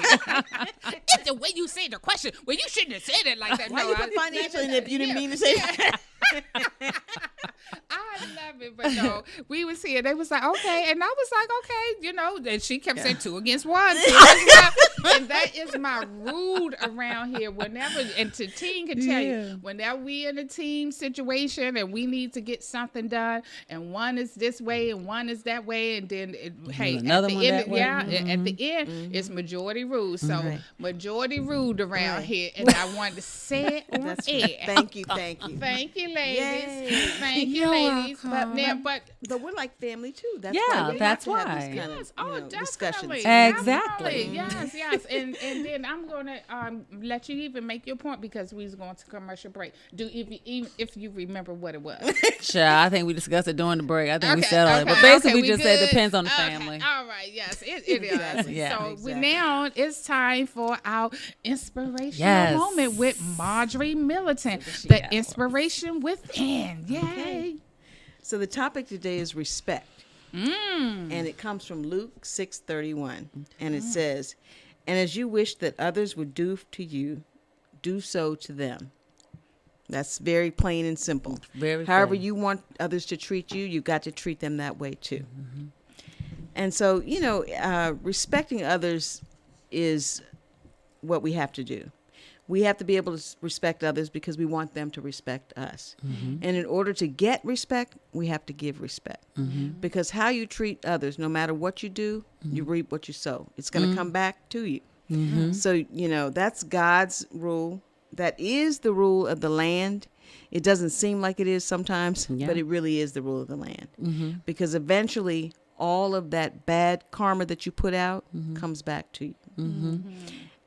It's the way you say the question. Well, you shouldn't have said it like that. Why you put financial in if you didn't mean to say that? I love it, but no, we was here. They was like, okay, and I was like, okay, and she kept saying 2 against 1. And that is my rule around here. Whenever, and the team can tell you, whenever we in a team situation and we need to get something done, and one is this way and one is that way, and then another one that way. At the end, it's majority rule. So majority ruled around here, and I wanted to say it on air. Thank you. Thank you, ladies. Yay. Thank you, ladies. But we're like family too. That's yeah, why that's have why. these kind of, discussions. Exactly. Yes. And then I'm gonna let you even make your point because we was going to commercial break. If you remember what it was. Sure, I think we discussed it during the break. I think we said all that. But basically we just said it depends on the family. All right, yes, it is. Yeah, so exactly. now it's time for our inspirational moment with Marjorie Militant. The inspiration within. Yay. Okay. So the topic today is respect. And it comes from Luke 6:31. And it says, "And as you wish that others would do to you, do so to them." That's very plain and simple. However you want others to treat you, you've got to treat them that way too. Mm-hmm. And so, respecting others is what we have to do. We have to be able to respect others because we want them to respect us. Mm-hmm. And in order to get respect, we have to give respect. Mm-hmm. Because how you treat others, no matter what you do, you reap what you sow. It's going to come back to you. Mm-hmm. So, that's God's rule. That is the rule of the land. It doesn't seem like it is sometimes, Yeah. but it really is the rule of the land. Because eventually all of that bad karma that you put out comes back to you.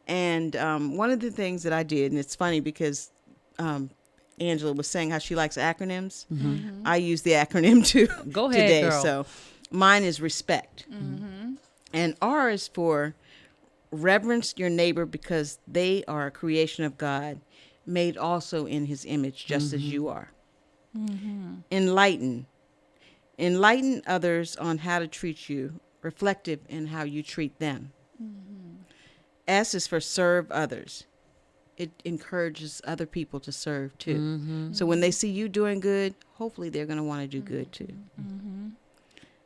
And one of the things that I did, and it's funny because Angela was saying how she likes acronyms. I use the acronym too. Go ahead, today. girl. So mine is respect. And R is for reverence your neighbor because they are a creation of God, made also in his image, just as you are. Enlighten others on how to treat you, reflective in how you treat them. S is for serve others. It encourages other people to serve too. So when they see you doing good, hopefully they're going to want to do good too.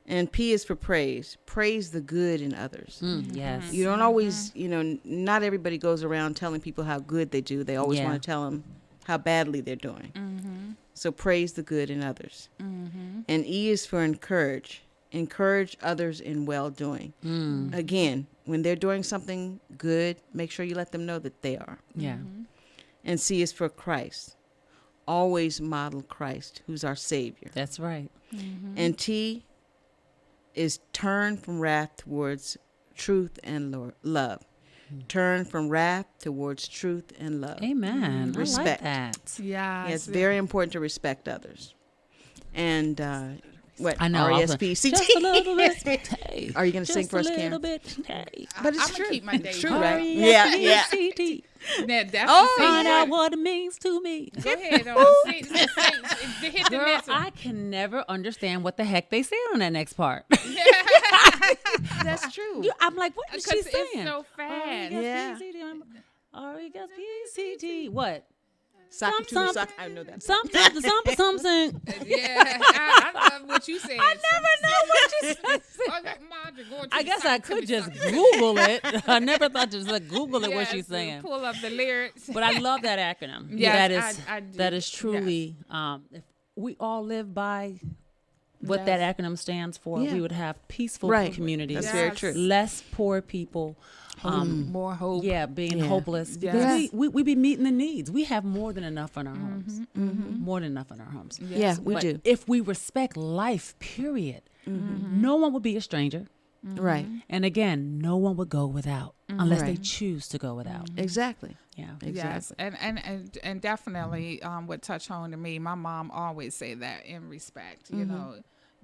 And P is for praise. Praise the good in others. Yes. You don't always, not everybody goes around telling people how good they do. They always want to tell them how badly they're doing. So praise the good in others. And E is for encourage. Encourage others in well-doing. Again, when they're doing something good, make sure you let them know that they are. Yeah. And C is for Christ. Always model Christ, who's our Savior. That's right. And T is turn from wrath towards truth and love. Turn from wrath towards truth and love. Amen. Respect. I like that. Yeah, it's very important to respect others. And what? I know. R-E-S-P-C-T. Just a little bit. Hey, Are you going to sing for us, Just a Karen? little bit. Hey. But it's I'm true. gonna keep my days. It's true, right? R-E-S-P-E-C-T. That's Find out what it means to me. Go ahead. Hit the Girl, next one. I can never understand what the heck they say on that next part. That's true. I'm like, what is she Because saying? it's so fast. Yeah. R-E-S-P-E-C-T. What? Saki Some- Tulu Saki. I know that. Something. Yeah, I love what you said. I never know what you said. I guess I could just Google it. I never thought to just like Google it what she's saying. Pull up the lyrics. But I love that acronym. Yes, I do. That is truly if we all live by what that acronym stands for, we would have peaceful communities. That's very true. Less poor people. More hope. Yeah, being hopeless. Because we be meeting the needs. We have more than enough in our homes. More than enough in our homes. Yeah, we But do. if we respect life, period, no one would be a stranger. Right. And again, no one would go without unless they choose to go without. Exactly. Yeah. Yes, and definitely what touched home to me, my mom always say that in respect, you know,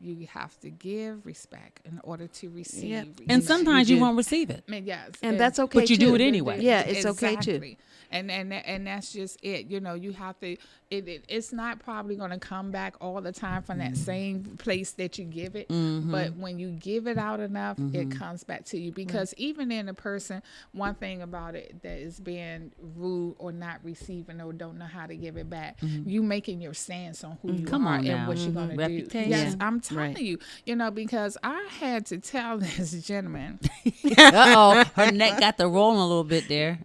you have to give respect in order to receive. Yep. respect. And sometimes you won't receive it. Yes, And that's okay But you too. do it anyway. Yeah, it's okay too. Exactly. And that's just it. You know, you have to. It's not probably going to come back all the time from that same place that you give it. But when you give it out enough, it comes back to you. Because even in a person, one thing about it that is being rude or not receiving or don't know how to give it back, you making your stance on who you Come are on and now. what you're going to do. Reputation. Yes, I'm telling Right. you. You know, because I had to tell this gentleman. Uh-oh. Her neck got the rolling a little bit there.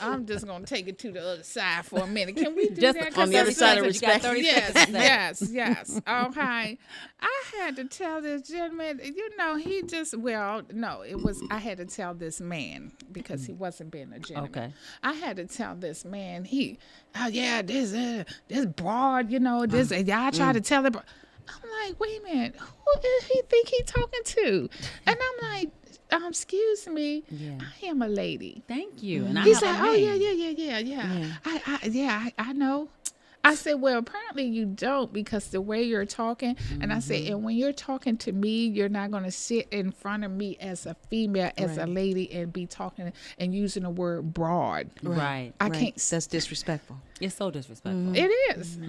I'm just gonna take it to the other side for a minute. Can we do Just that? on the other side of You got respect. 30 Yes, seconds left. yes. Okay. I had to tell this gentleman, he just, I had to tell this man because he wasn't being a gentleman. Okay. I had to tell this man, this broad, this, and y'all try to tell it. I'm like, wait a minute, who does he think he talking to? And I'm like, excuse me, I am a lady. Thank you. And He's I like, have a oh name. yeah. I know. I said, well, apparently you don't because the way you're talking. And I said, and when you're talking to me, you're not going to sit in front of me as a female, as a lady, and be talking and using the word broad. Right. I can't. That's disrespectful. It's so disrespectful. It is.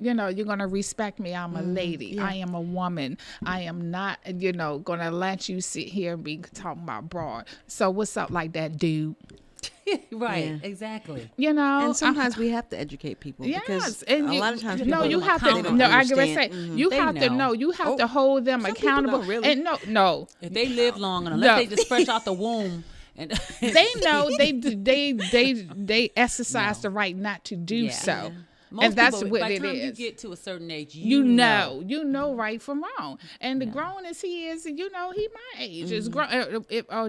You're going to respect me. I'm a lady. I am a woman. I am not, going to let you sit here and be talking about broad. So what's up like that, dude? Right. Yeah. Exactly. And sometimes we have to educate people because a lot of times people you don't have to. understand. No, I was gonna say you They have to know. know. You have to hold them some people accountable. don't really. And no, If they live long enough, unless No. they just fresh out the womb. And they know they exercise the right not to do so. Most and that's people, what by the it time you is. get to a certain age, You know right from wrong. And the grown as he is, he my age is grown,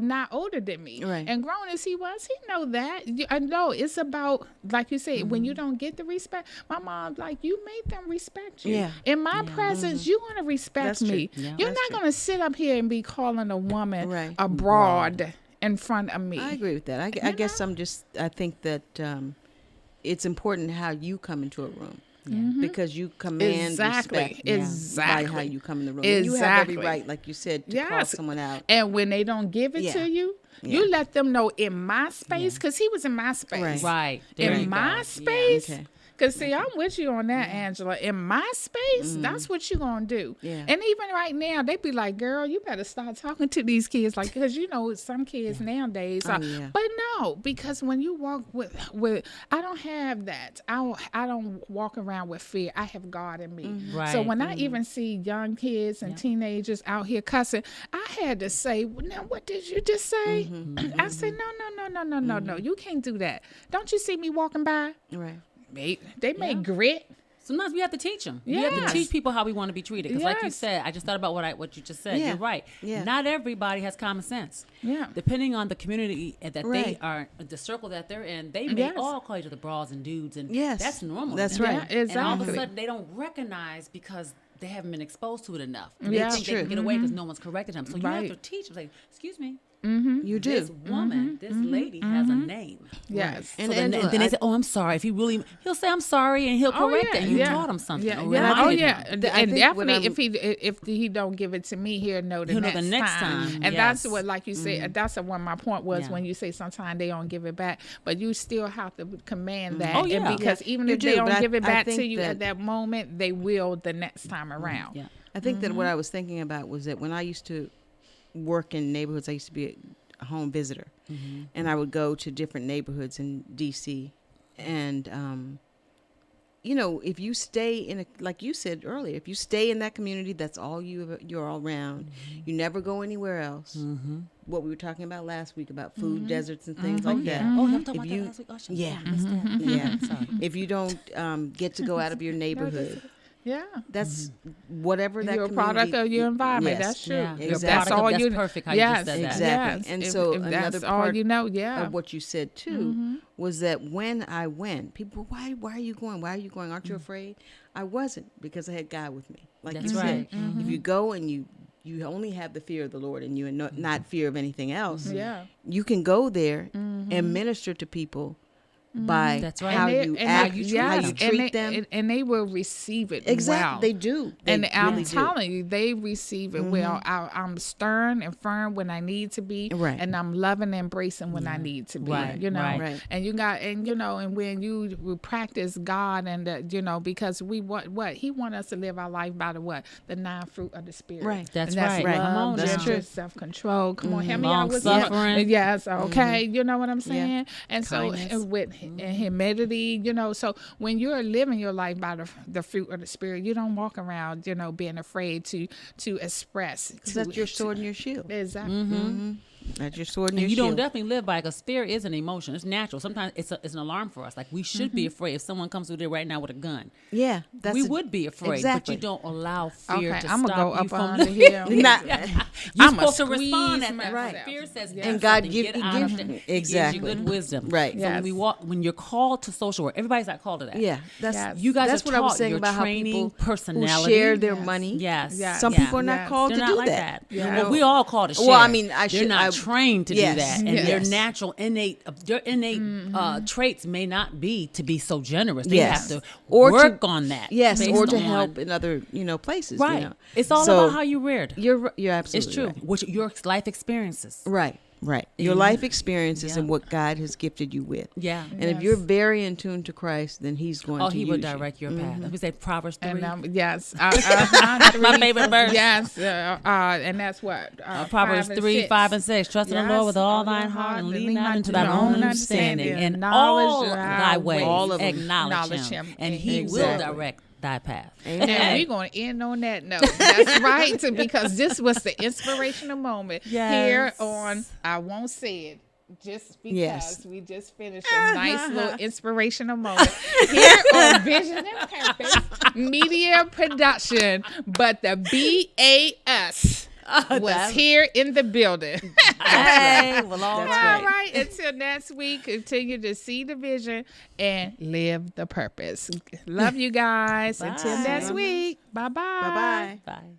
not older than me. Right. And grown as he was, he know that. I know it's about, like you say, when you don't get the respect. My mom's like, you make them respect you. Yeah. In my presence, you want to respect That's me. true. Yeah. You're That's not true. going to sit up here and be calling a woman Right. a broad in front of me. I agree with that. I guess I think that it's important how you come into a room. Because you command respect by how you come in the room. And you have every right, like you said, to call someone out. And when they don't give it to you, you let them know in my space, because he was in my space. Right. There you In my go. space. Okay. Because, see, I'm with you on that, Angela. In my space, that's what you're going to do. Yeah. And even right now, they be like, girl, you better start talking to these kids. Like, because, some kids nowadays are. But no, because when you walk with I don't have that. I don't walk around with fear. I have God in me. Right. So when I even see young kids and teenagers out here cussing, I had to say, now, what did you just say? I said, no. You can't do that. Don't you see me walking by? Right. They make grit. Sometimes we have to teach them. We have to teach people how we want to be treated. Because like you said, I just thought about what you just said. Yeah. You're right. Yeah. Not everybody has common sense. Yeah. Depending on the community that they are, the circle that they're in, they may all call each other bras and dudes. And that's normal. That's to them. right. Yeah, exactly. And all of a sudden, they don't recognize because they haven't been exposed to it enough. And Yeah. they think they can get away because no one's corrected them. So you have to teach them. Like, excuse me. You do. This woman, this lady has a name. Yes. So then they say, "Oh, I'm sorry." If he'll say, "I'm sorry," and he'll correct it. And you taught him something. Yeah. or Yeah. Oh reminded yeah. him. And definitely, if he don't give it to me, he'll know the next time. And that's what, like you said, that's what my point was when you say sometimes they don't give it back, but you still have to command that. Oh, yeah. And because even You if do, they don't but give it I back to think you at that moment, they will the next time around. Yeah. I think that what I was thinking about was that when I used to work in neighborhoods, I used to be a home visitor, and I would go to different neighborhoods in D.C. And if you stay in like you said earlier, if you stay in that community, that's all you're all around. You never go anywhere else. What we were talking about last week about food deserts and things like that. Oh, I'm talking about that last week. Oh, shit. Yeah. I missed that. Yeah. Sorry. If you don't get to go out of your neighborhood. Yeah. That's whatever that You're a community. product of your environment. Yes. That's true. Yeah. Exactly. You're a That's product all of- you. that's perfect how you just said that. Exactly. Yes. And If- so if another that's all part you know, of what you said too was that when I went, people, why are you going? Why are you going? Aren't you afraid? I wasn't, because I had God with me. Like That's you right. said, if you go and you only have the fear of the Lord in you and not fear of anything else, Yeah. you can go there and minister to people by That's right. how And they- you and act, they- how you yes, treat them. and they will receive it Exactly, well. they do. They And I'm really do. telling you, they receive it well. I'm stern and firm when I need to be, Right. and I'm loving and embracing when I need to be. Right, You know, right. and you got, and when you practice God, and because we what He want us to live our life by the 9 fruit of the Spirit. Right. That's And right. Right. Come on, That's now. true. Self-control. Come on, help me out with Long-suffering. Yes, okay. You know what I'm saying? And so Kindness. with humility, so when you're living your life by the fruit of the Spirit, you don't walk around, being afraid to express. So that's your sword and your shield. Exactly. That's your sword and And your you shield. don't definitely live by it, because fear is an emotion. It's natural. Sometimes it's an alarm for us. Like, we should be afraid if someone comes through there right now with a gun. Yeah, We would be afraid, exactly. but you don't allow fear Okay, to I'm stop gonna go you up from on the hill. Not- You're I'ma supposed to respond squeeze at that. myself. Fear says, And "Do God something, give- get he out gives- of it." He gives exactly. you good wisdom. Right. So Yes. when you're called to social work, everybody's not called to that. Yeah, that's Yes. You guys that's are what I was taught saying your about how training, people personality. who share their Yes. money. Yes. Yes. Some Yeah. people are not Yes. called They're to not do like that. Yeah. Well, we all called to share. Well, I mean, they're not trained to yes. do that, and Yes. their natural innate traits may not be to be so generous. They Yes. have to Or to- work on that. Yes, based or to on- help in other places. Right. You know? It's all So, about how you reared. You're absolutely It's true. right. Which your life experiences. Right. Right. Your life experiences and what God has gifted you with. Yeah. And if you're very in tune to Christ, then He's going to He use will you. direct your path. If we say Proverbs 3. And yes, My favorite verse. Yes, and that's what Proverbs 3, 5, and 6. Trust in the Lord with all thine heart, and lean not into thine own understanding. In all thy ways, All of them. acknowledge him, and he will Exactly. direct thy path. And we're going to end on that note. That's right, because this was the inspirational moment Yes. here on I Won't Say It. just because Yes. we just finished a nice little inspirational moment here on Vision and Purpose Media Production, but the B.A.A.D.S.S was here in the building. Hey, well, all That's right. All right. Until next week, continue to see the vision and live the purpose. Love you guys. Until Bye. next week. Bye-bye. Bye-bye. Bye.